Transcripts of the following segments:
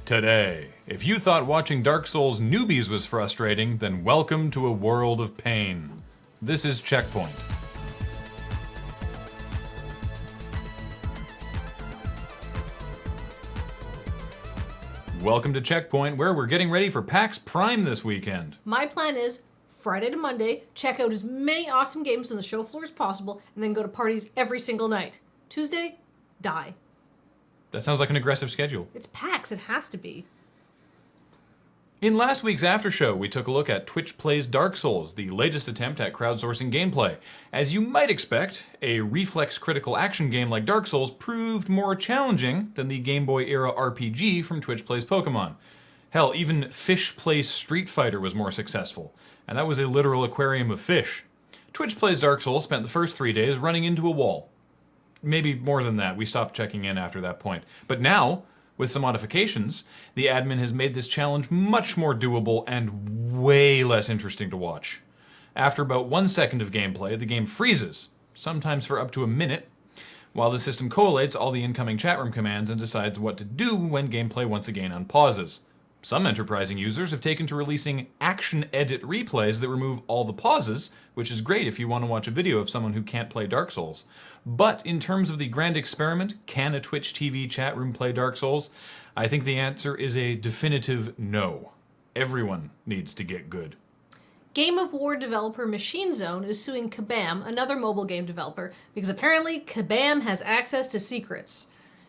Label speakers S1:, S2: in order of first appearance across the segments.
S1: Today, if you thought watching Dark Souls newbies was frustrating, then welcome to a world of pain. This is Checkpoint. Welcome to Checkpoint, where we're getting ready for PAX Prime this weekend.
S2: My plan is Friday to Monday, check out as many awesome games on the show floor as possible, and then go to parties every single night. Tuesday, die.
S1: That sounds like an aggressive schedule.
S2: It's PAX, it has to be.
S1: In last week's after show, we took a look at Twitch Plays Dark Souls, the latest attempt at crowdsourcing gameplay. As you might expect, a reflex critical action game like Dark Souls proved more challenging than the Game Boy era RPG from Twitch Plays Pokemon. Hell, even Fish Plays Street Fighter was more successful, and that was a literal aquarium of fish. Twitch Plays Dark Souls spent the first 3 days running into a wall. Maybe more than that, we stopped checking in after that point. But now, with some modifications, the admin has made this challenge much more doable and way less interesting to watch. After about 1 second of gameplay, the game freezes, sometimes for up to a minute, while the system collates all the incoming chat room commands and decides what to do when gameplay once again unpauses. Some enterprising users have taken to releasing action edit replays that remove all the pauses, which is great if you want to watch a video of someone who can't play Dark Souls. But in terms of the grand experiment, can a Twitch TV chat room play Dark Souls? I think the answer is a definitive no. Everyone needs to get good.
S2: Game of War developer Machine Zone is suing Kabam, another mobile game developer, because apparently Kabam has access to secrets.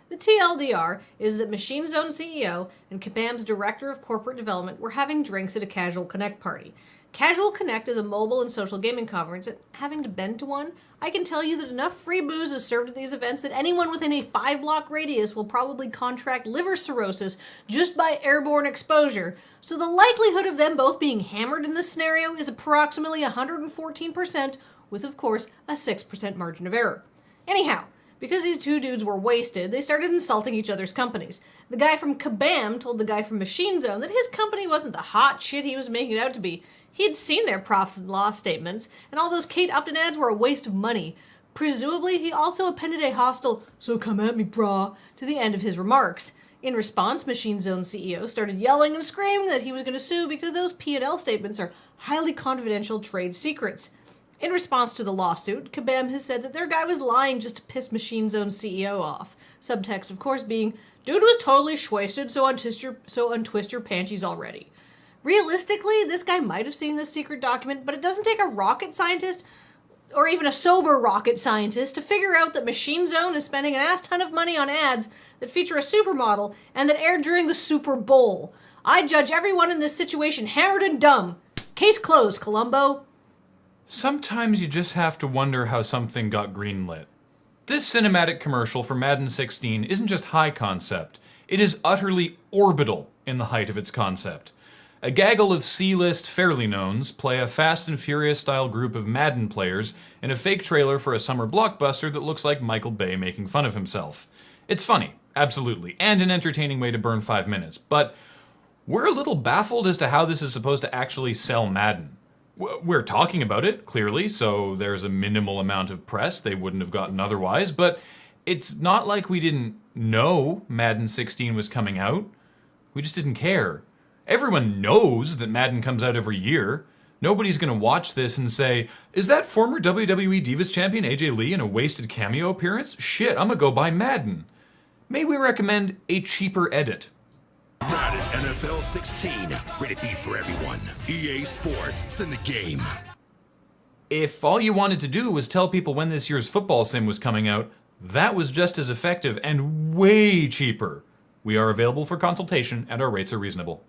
S2: The TLDR is that Machine Zone CEO and Kabam's Director of Corporate Development were having drinks at a Casual Connect party. Casual Connect is a mobile and social gaming conference, and having to been to one, I can tell you that enough free booze is served at these events that anyone within a 5-block radius will probably contract liver cirrhosis just by airborne exposure. So the likelihood of them both being hammered in this scenario is approximately 114%, with of course a 6% margin of error. Anyhow, because these two dudes were wasted, they started insulting each other's companies. The guy from Kabam told the guy from Machine Zone that his company wasn't the hot shit he was making it out to be. He'd seen their profits and loss statements, and all those Kate Upton ads were a waste of money. Presumably, he also appended a hostile, "so come at me, brah," to the end of his remarks. In response, Machine Zone CEO started yelling and screaming that he was going to sue because those P&L statements are highly confidential trade secrets. In response to the lawsuit, Kabam has said that their guy was lying just to piss Machine Zone CEO off. Subtext, of course, being, "Dude was totally shwasted, so untwist your panties already." Realistically, this guy might have seen this secret document, but it doesn't take a rocket scientist, or even a sober rocket scientist, to figure out that Machine Zone is spending an ass ton of money on ads that feature a supermodel and that aired during the Super Bowl. I judge everyone in this situation hammered and dumb. Case closed, Columbo.
S1: Sometimes you just have to wonder how something got greenlit. This cinematic commercial for Madden 16 isn't just high concept, it is utterly orbital in the height of its concept. A gaggle of C-list fairly knowns play a Fast and Furious-style group of Madden players in a fake trailer for a summer blockbuster that looks like Michael Bay making fun of himself. It's funny, absolutely, and an entertaining way to burn 5 minutes, but we're a little baffled as to how this is supposed to actually sell Madden. We're talking about it, clearly, so there's a minimal amount of press they wouldn't have gotten otherwise, but it's not like we didn't know Madden 16 was coming out. We just didn't care. Everyone knows that Madden comes out every year. Nobody's gonna watch this and say, "Is that former WWE Divas champion AJ Lee in a wasted cameo appearance? Shit, I'm gonna go buy Madden." May we recommend a cheaper edit?
S3: Madden NFL 16, rated B for everyone. EA Sports, it's in the game.
S1: If all you wanted to do was tell people when this year's football sim was coming out, that was just as effective and way cheaper. We are available for consultation and our rates are reasonable.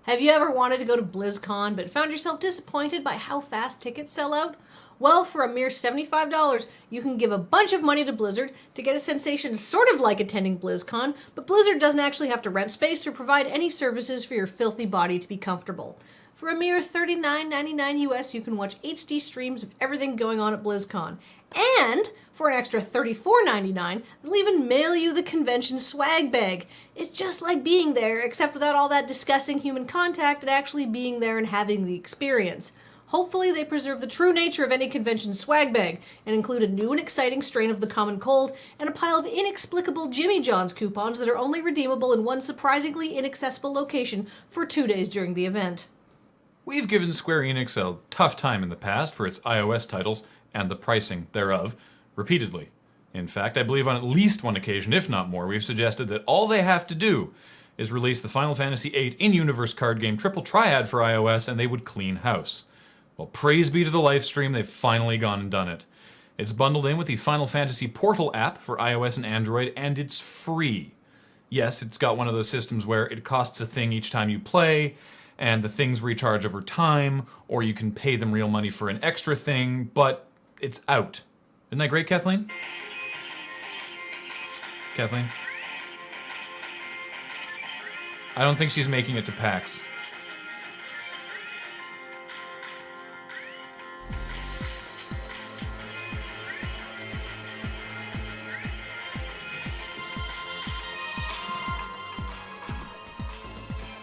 S2: Have you ever wanted to go to BlizzCon but found yourself disappointed by how fast tickets sell out? Well, for a mere $75, you can give a bunch of money to Blizzard to get a sensation sort of like attending BlizzCon, but Blizzard doesn't actually have to rent space or provide any services for your filthy body to be comfortable. For a mere $39.99 US, you can watch HD streams of everything going on at BlizzCon. And for an extra $34.99, they'll even mail you the convention swag bag. It's just like being there, except without all that disgusting human contact and actually being there and having the experience. Hopefully they preserve the true nature of any convention swag bag and include a new and exciting strain of the common cold and a pile of inexplicable Jimmy John's coupons that are only redeemable in one surprisingly inaccessible location for 2 days during the event.
S1: We've given Square Enix a tough time in the past for its iOS titles and the pricing thereof, repeatedly. In fact, I believe on at least one occasion, if not more, we've suggested that all they have to do is release the Final Fantasy VIII in-universe card game Triple Triad for iOS and they would clean house. Well, praise be to the livestream, they've finally gone and done it. It's bundled in with the Final Fantasy Portal app for iOS and Android, and it's free. Yes, it's got one of those systems where it costs a thing each time you play, and the things recharge over time, or you can pay them real money for an extra thing, but it's out. Isn't that great, Kathleen? Kathleen? I don't think she's making it to PAX.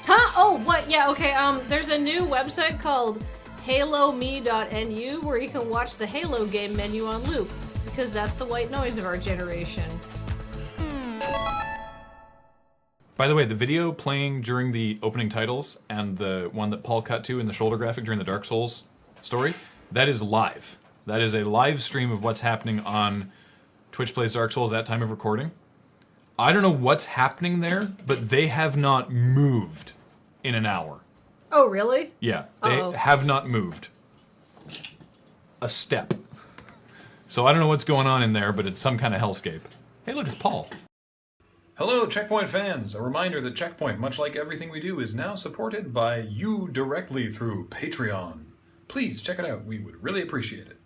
S2: Huh? Oh, what? Yeah, okay, there's a new website called HaloMe.nu where you can watch the Halo game menu on loop, because that's the white noise of our generation.
S1: By the way, the video playing during the opening titles and the one that Paul cut to in the shoulder graphic during the Dark Souls story, that is live. That is a live stream of what's happening on Twitch Plays Dark Souls at time of recording. I don't know what's happening there, but they have not moved in an hour.
S2: Oh, really?
S1: Yeah, they have not moved a step. So I don't know what's going on in there, but it's some kind of hellscape. Hey, look, it's Paul. Hello, Checkpoint fans! A reminder that Checkpoint, much like everything we do, is now supported by you directly through Patreon. Please check it out, we would really appreciate it.